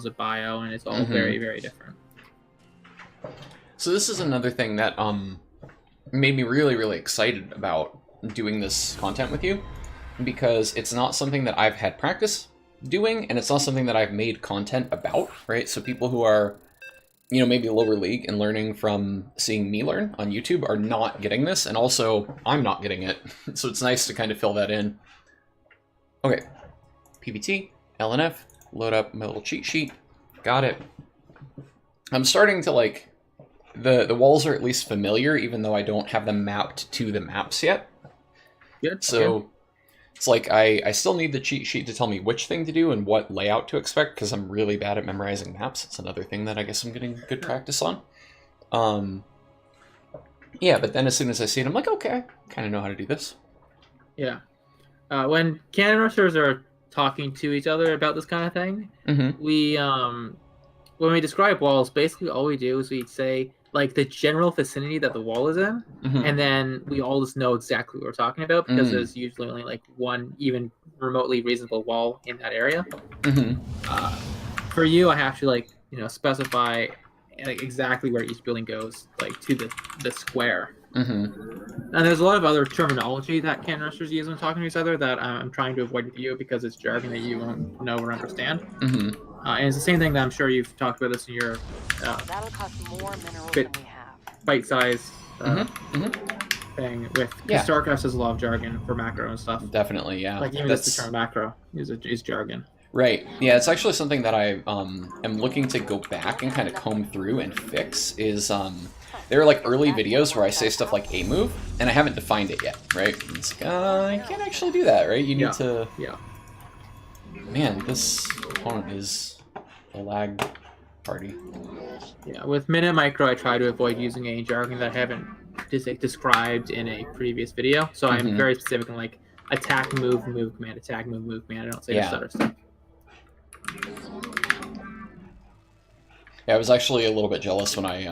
a bio, and it's all very, very different. So this is another thing that made me really, really excited about doing this content with you, because it's not something that I've had practice doing, and it's not something that I've made content about, right? So people who are, you know, maybe lower league and learning from seeing me learn on YouTube are not getting this, and also I'm not getting it. So it's nice to kind of fill that in. Okay, PvT, LNF, load up my little cheat sheet. Got it. I'm starting to like, the walls are at least familiar, even though I don't have them mapped to the maps yet. Good. So Okay. it's like I still need the cheat sheet to tell me which thing to do and what layout to expect, because I'm really bad at memorizing maps. It's another thing that I guess I'm getting good practice on. Yeah, but then as soon as I see it, I'm like, okay, I kind of know how to do this. Yeah. When cannon rushers are talking to each other about this kind of thing, we when we describe walls, basically all we do is we say like the general vicinity that the wall is in, and then we all just know exactly what we're talking about, because there's usually only like one even remotely reasonable wall in that area. For you, I have to like, you know, specify like exactly where each building goes, like to the square. And there's a lot of other terminology that cannon rushers use when talking to each other that I'm trying to avoid with you, because it's jargon that you won't know or understand. And it's the same thing that I'm sure you've talked about this in your That'll cost more minerals than we have. bite-sized thing with, because StarCraft has a lot of jargon for macro and stuff. Definitely, yeah. Like even just the term macro is jargon. Right. Yeah, it's actually something that I am looking to go back and kind of comb through and fix. Is there are like early videos where I say stuff like a move, and I haven't defined it yet, right? It's like, you can't actually do that, right? You need to... Yeah. Man, this opponent is a lag party. Yeah, with Minute Micro, I try to avoid using any jargon that I haven't described in a previous video. So I'm very specific in like attack, move, move, command, attack, move, command. I don't say this other stuff. Yeah, I was actually a little bit jealous when I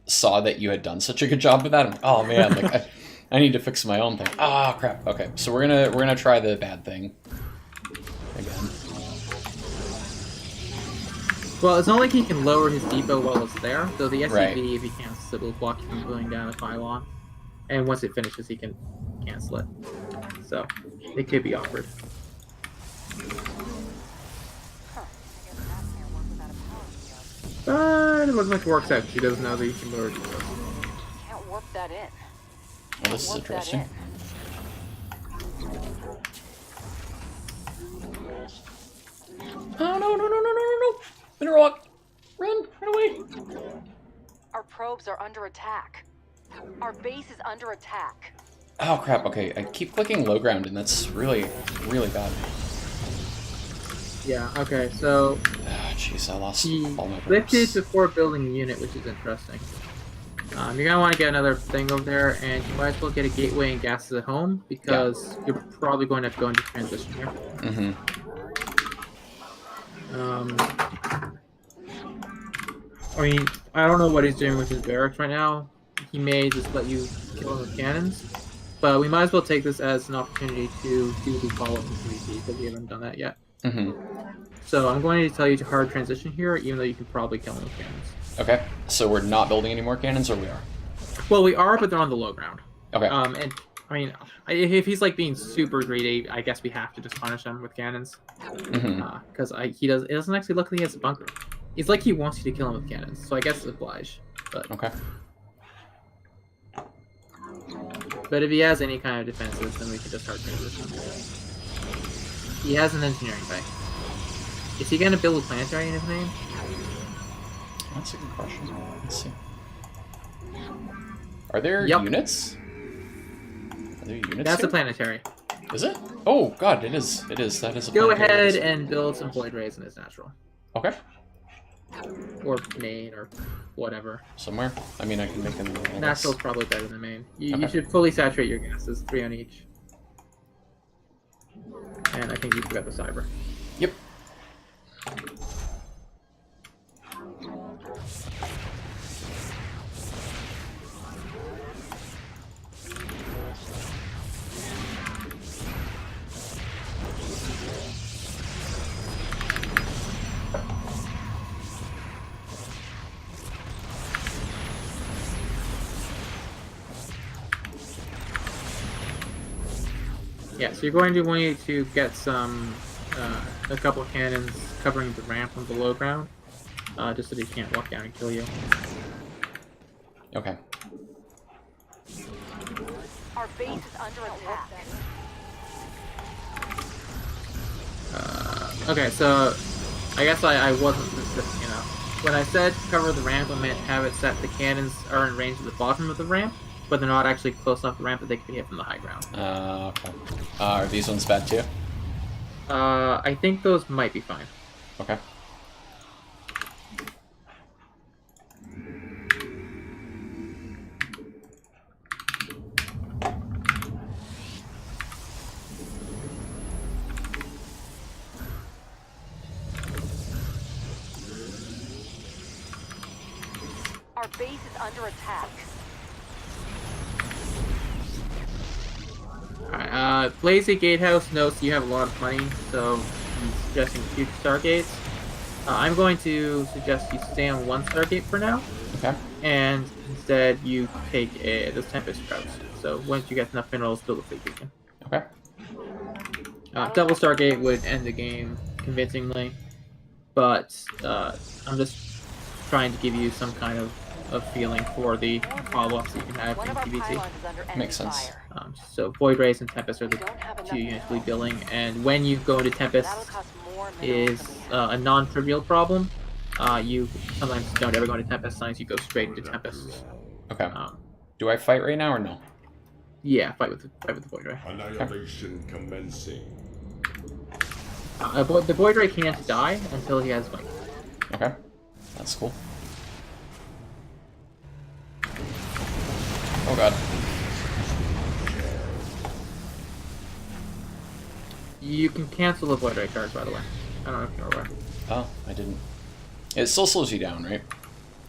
saw that you had done such a good job with that. I'm like, oh man, like I need to fix my own thing. Ah, crap. Okay, so we're gonna try the bad thing again. Well, it's not like he can lower his depot while it's there, though the SCV, if he cancels it, will block him from going down a pylon. And once it finishes, he can cancel it. So, it could be awkward. But it looks like it works out. She doesn't know that you can lower depots. Can't warp that in. Well, this is interesting. Oh, no. Mineral, run away. Our probes are under attack. Our base is under attack. Oh, crap. Okay, I keep clicking low ground, and that's really, really bad. Yeah, okay, so... Jeez, I lost all my probes. Lifted before building a unit, which is interesting. You're going to want to get another thing over there, and you might as well get a gateway and gases at home, because you're probably going to have to go into transition here. I mean, I don't know what he's doing with his barracks right now. He may just let you kill him with cannons, but we might as well take this as an opportunity to do the follow-up in PvT, because we haven't done that yet. So I'm going to tell you to hard transition here, even though you can probably kill him with cannons. Okay, so we're not building any more cannons, or we are? Well, we are, but they're on the low ground. Okay. And I mean, if he's like being super greedy, I guess we have to just punish him with cannons. Because it doesn't actually look like he has a bunker. It's like he wants you to kill him with cannons, so I guess it's oblige. But okay. But if he has any kind of defenses, then we can just hard transition. He has an engineering bay. Is he going to build a planetary in his name? That's a good question. Let's see. Are there units? Are there units That's here? a planetary. Is it? Oh god, it is. It is. That is a Go planetary. ahead and build some void rays in his natural. Okay. Or main, or whatever. Somewhere? I mean, I can make them... Natural's probably better than main. You should fully saturate your gases, 3 on each. And I think you forgot the cyber. Yep. Yeah, so you're going to want to get some, a couple of cannons covering the ramp from below ground, just so they can't walk down and kill you. Okay. Our base is under attack. Okay, so I guess I wasn't specific enough. When I said cover the ramp, I meant have it set the cannons are in range of the bottom of the ramp, but they're not actually close enough to the ramp that they can hit from the high ground. Okay. Are these ones bad too? I think those might be fine. Okay. Our base is under attack. Alright, Blazy Gatehouse notes you have a lot of money, so he's suggesting future Stargates. I'm going to suggest you stay on one Stargate for now. Okay. And instead you take this Tempest route. So once you get enough minerals, build a fleet beacon. Okay. Double Stargate would end the game convincingly, but I'm just trying to give you some kind of feeling for the follow-ups that you can have in PvT. Makes sense. So Voidrays and Tempest are the two units we're building, and when you go into Tempest is a non-trivial problem. You sometimes don't ever go into Tempest, sometimes you go straight into Tempest. Okay. Do I fight right now or no? Yeah, fight with the Voidray. Annihilation commencing. The Voidray can't die until he has Blink. Okay. That's cool. Oh god. You can cancel the Voidray cards, by the way. I don't know if you're aware. Oh, I didn't. It still slows you down, right?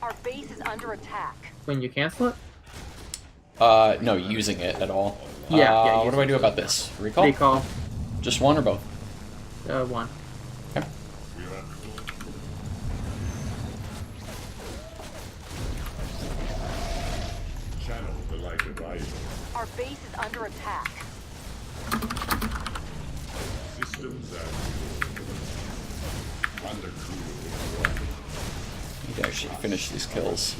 Our base is under attack. When you cancel it? No, using it at all. Yeah. What do I do about this? Recall? Recall. Just one or both? One. Okay. Channel the light of ice. Our base is under attack. Systems active. Under cool. Need to actually finish these kills.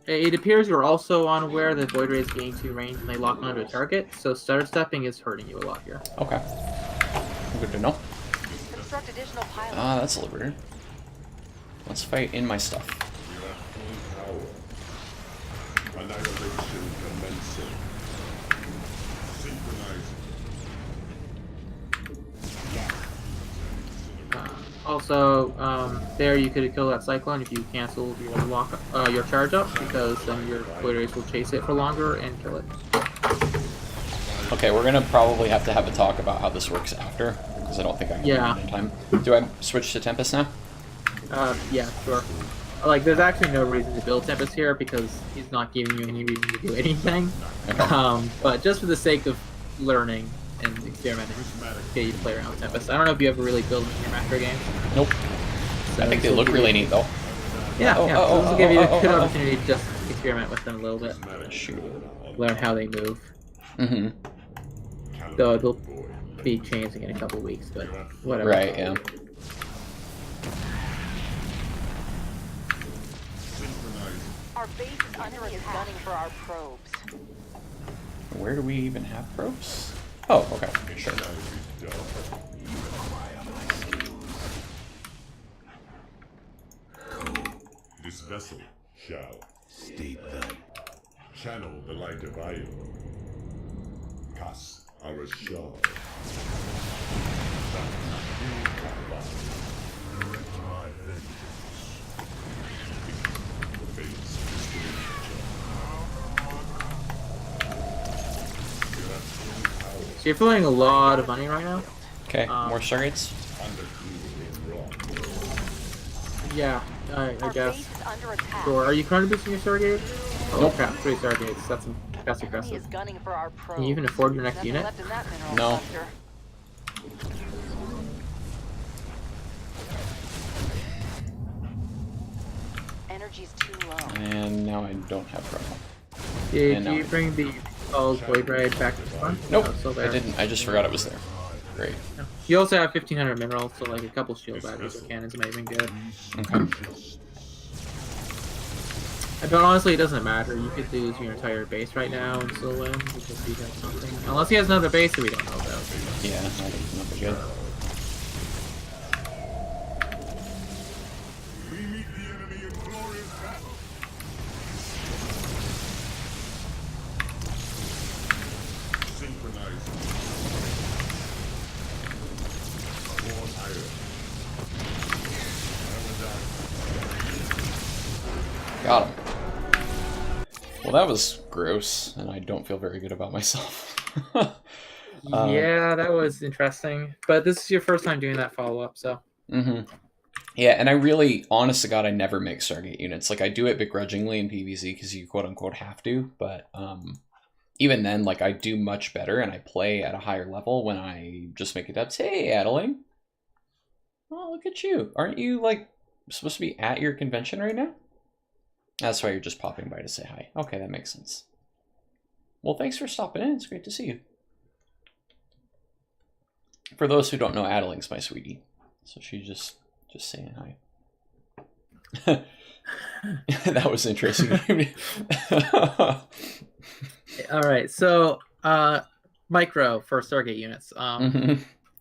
It appears you're also unaware that Voidray is gaining 2 range when they lock onto a target, so stutter stepping is hurting you a lot here. Okay. Good to know. Construct additional pilots. That's a little weird. Let's fight in my stuff. Annihilation commencing. Synchronizing. Also, there you could have killed that Cyclone if you canceled your charge up, because then your Voidrays will chase it for longer and kill it. Okay, we're gonna probably have to have a talk about how this works after, because I don't think I can do it in time. Do I switch to Tempest now? Yeah, sure. Like, there's actually no reason to build Tempest here, because he's not giving you any reason to do anything. Okay. But just for the sake of learning and experimenting, get you to play around with Tempest. I don't know if you ever really build them in your macro games. Nope. So I think they look really neat, though. Yeah, so this will give you a good opportunity to just experiment with them a little bit. Shoot. Learn how they move. Mm-hmm. Though they'll be changing in a couple weeks, but whatever. Right, yeah. Our base is under attack. Gunning for our probes. Where do we even have probes? Oh, okay, sure. This vessel shall state that. Channel the light of Ion. Cast our shard. So you're feeling a lot of money right now? Okay, more Stargates? Yeah, I Our guess. base is under attack. Sure. Are you currently boosting your Stargate? Oh Nope. crap, 3 Stargates. That's Enemy aggressive. is gunning for our probes. Can you even afford your next Nothing unit? left in that mineral No. cluster. energy's too low. And now I don't have promo. Did you bring the Voidray back to the front? Nope, No, still there. I didn't. I just forgot it was there. Great. No. You also have 1500 minerals, so like a couple shield batteries or cannons might have been good. Okay. But honestly, it doesn't matter. You could lose your entire base right now and still win because he has something. Unless he has another base that we don't know about. Yeah, that'd not be good. We meet the enemy in glorious battle. Synchronized. More higher. Got him. Well, that was gross, and I don't feel very good about myself. Yeah, that was interesting. But this is your first time doing that follow-up, so... Yeah, and I really, honest to God, I never make Stargate units. Like, I do it begrudgingly in PvZ because you quote-unquote have to, but even then, like, I do much better, and I play at a higher level when I just make adepts. Hey, Adeline! Oh, look at you. Aren't you, like, supposed to be at your convention right now? That's why you're just popping by to say hi. Okay, that makes sense. Well, thanks for stopping in. It's great to see you. For those who don't know, Adeline's my sweetie. So she's just saying hi. That was interesting. Alright, so micro for Stargate units.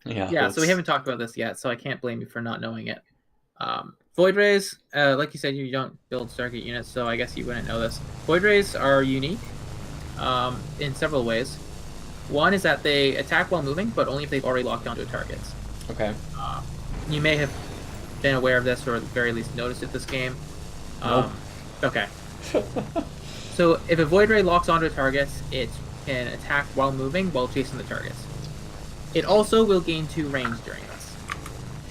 Yeah, so we haven't talked about this yet, so I can't blame you for not knowing it. Voidrays, like you said, you don't build Stargate units, so I guess you wouldn't know this. Voidrays are unique in several ways. One is that they attack while moving, but only if they've already locked onto a target. Okay. You may have been aware of this, or at the very least noticed it this game. Nope. Okay. So if a Voidray locks onto a target, it can attack while moving, while chasing the target. It also will gain 2 range during this,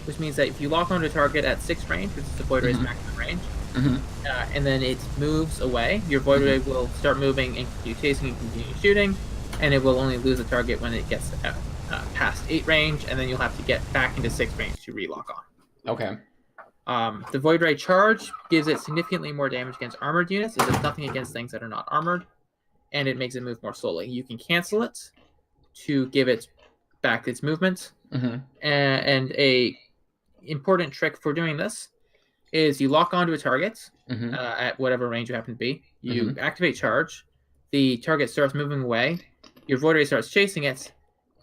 which means that if you lock onto a target at 6 range, which is the Voidray's maximum range, and then it moves away, your Voidray will start moving and continue chasing and continue shooting, and it will only lose the target when it gets past 8 range, and then you'll have to get back into 6 range to relock on. Okay. The Voidray charge gives it significantly more damage against armored units. It does nothing against things that are not armored, and it makes it move more slowly. You can cancel it to give it back its movement, and a important trick for doing this is you lock onto a target at whatever range you happen to be. You activate charge. The target starts moving away. Your Voidray starts chasing it,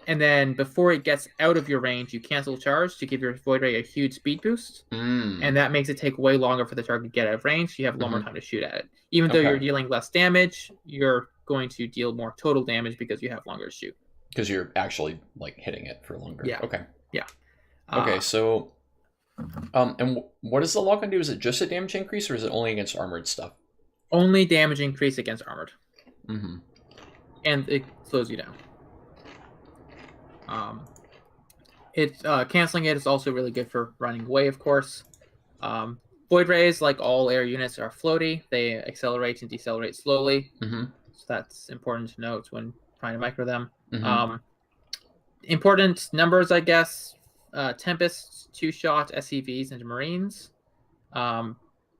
and then before it gets out of your range, you cancel charge to give your Voidray a huge speed boost, and that makes it take way longer for the target to get out of range. You have a lot more time to shoot at it. Even though you're dealing less damage, you're going to deal more total damage because you have longer to shoot. Because you're actually, like, hitting it for longer. Yeah. Okay. Yeah. Okay, so... and what does the lock-on do? Is it just a damage increase, or is it only against armored stuff? Only damage increase against armored. And it slows you down. Canceling it is also really good for running away, of course. Void Rays, like all air units, are floaty. They accelerate and decelerate slowly. So that's important to note when trying to micro them. Important numbers, I guess. Tempest, 2-shot SCVs into Marines.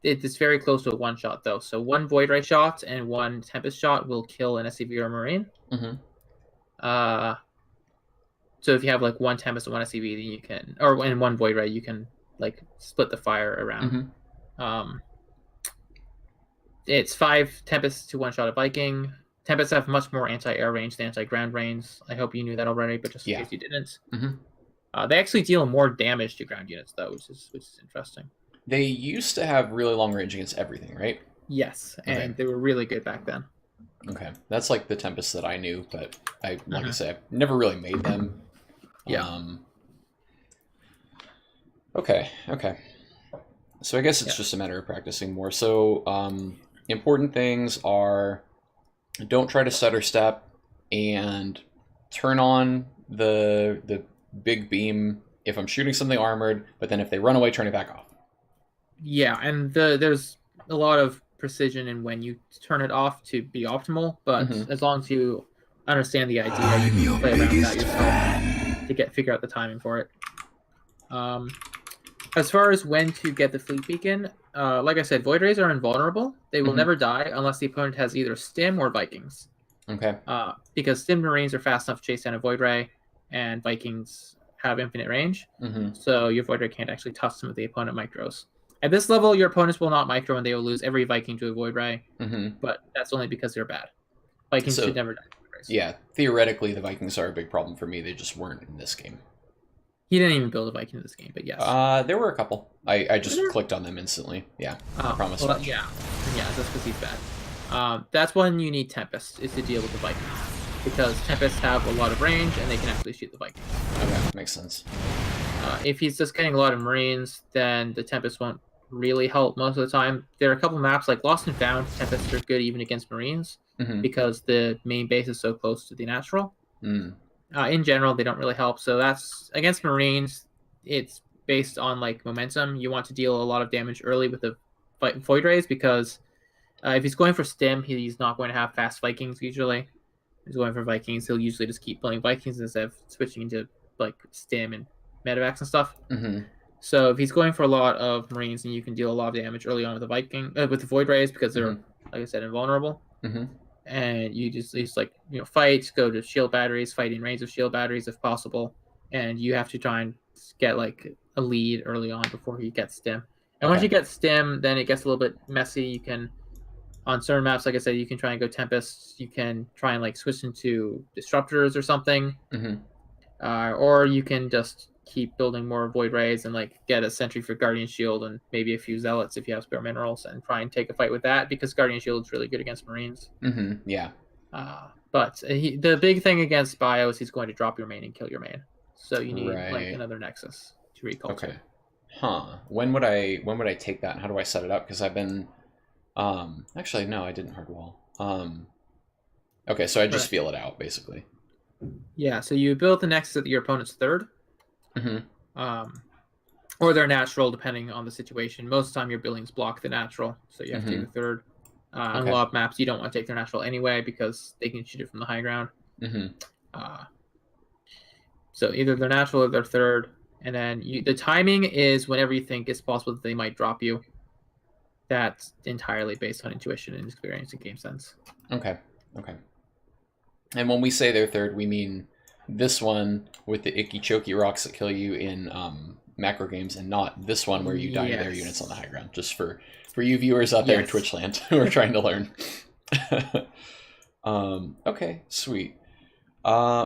It is very close to a 1-shot, though. So 1 Void Ray shot and 1 Tempest shot will kill an SCV or a Marine. So if you have like 1 Tempest and 1 SCV, then you can, or in 1 Void Ray, you can like split the fire around. It's 5 Tempests to 1-shot a Viking. Tempests have much more anti-air range than anti-ground range. I hope you knew that already, but just in case you didn't. They actually deal more damage to ground units, though, which is interesting. They used to have really long range against everything, right? Yes, and they were really good back then. Okay, that's like the Tempest that I knew, but I say, I've never really made them. Okay. So I guess it's just a matter of practicing more. So important things are, don't try to stutter step, and turn on the big beam if I'm shooting something armored, but then if they run away, turn it back off. Yeah, and there's a lot of precision in when you turn it off to be optimal, but as long as you understand the idea, you can play around that yourself to figure out the timing for it. As far as when to get the fleet beacon, like I said, Voidrays are invulnerable. They will Mhm. never die unless the opponent has either Stim or Vikings. Okay. Because Stim Marines are fast enough to chase down a Voidray, and Vikings have infinite range. So your Voidray can't actually touch some of the opponent micros. At this level, your opponents will not micro, and they will lose every Viking to a Voidray. But that's only because they're bad. Vikings should never die. Yeah, theoretically, the Vikings are a big problem for me. They just weren't in this game. He didn't even build a Viking in this game, but yes. There were a couple. I just clicked on them instantly. Yeah, I promise. Well, yeah, that's because he's bad. That's when you need Tempest, is to deal with the Vikings. Because Tempests have a lot of range, and they can actually shoot the Vikings. Okay, makes sense. If he's just getting a lot of Marines, then the Tempest won't really help most of the time. There are a couple maps, like Lost and Found, Tempests are good even against Marines, because the main base is so close to the natural. In general, they don't really help. So that's against Marines. It's based on like momentum. You want to deal a lot of damage early with the Void Rays, because if he's going for Stim, he's not going to have fast Vikings usually. If he's going for Vikings, he'll usually just keep playing Vikings instead of switching into like Stim and Medivacs and stuff. So if he's going for a lot of Marines, then you can deal a lot of damage early on with the with the Void Rays, because they're, like I said, invulnerable. And you just like, fight, go to shield batteries, fight in range of shield batteries if possible, and you have to try and get like a lead early on before he gets Stim. And once you get Stim, then it gets a little bit messy. You can, on certain maps, like I said, you can try and go Tempest. You can try and like switch into Disruptors or something, or you can just keep building more Void Rays and like get a Sentry for Guardian Shield and maybe a few Zealots if you have spare minerals, and try and take a fight with that, because Guardian Shield is really good against Marines. Yeah. But the big thing against Bio is he's going to drop your main and kill your main. So you need like another Nexus to recall. Okay. When would I take that, and how do I set it up? Because I've been actually no, I didn't hardwall. Okay, so I just feel it out basically. Yeah, so you build the Nexus at your opponent's third. Or their natural, depending on the situation. Most of the time your buildings block the natural, so you have to take the third. On a lot of maps, you don't want to take their natural anyway, because they can shoot it from the high ground. So either their natural or their third, and then the timing is whenever you think it's possible that they might drop you. That's entirely based on intuition and experience and game sense. Okay. And when we say their third, we mean this one with the icky choky rocks that kill you in macro games, and not this one where you die to their units on the high ground. Just for you viewers out there in Twitch land who are trying to learn. Okay, sweet.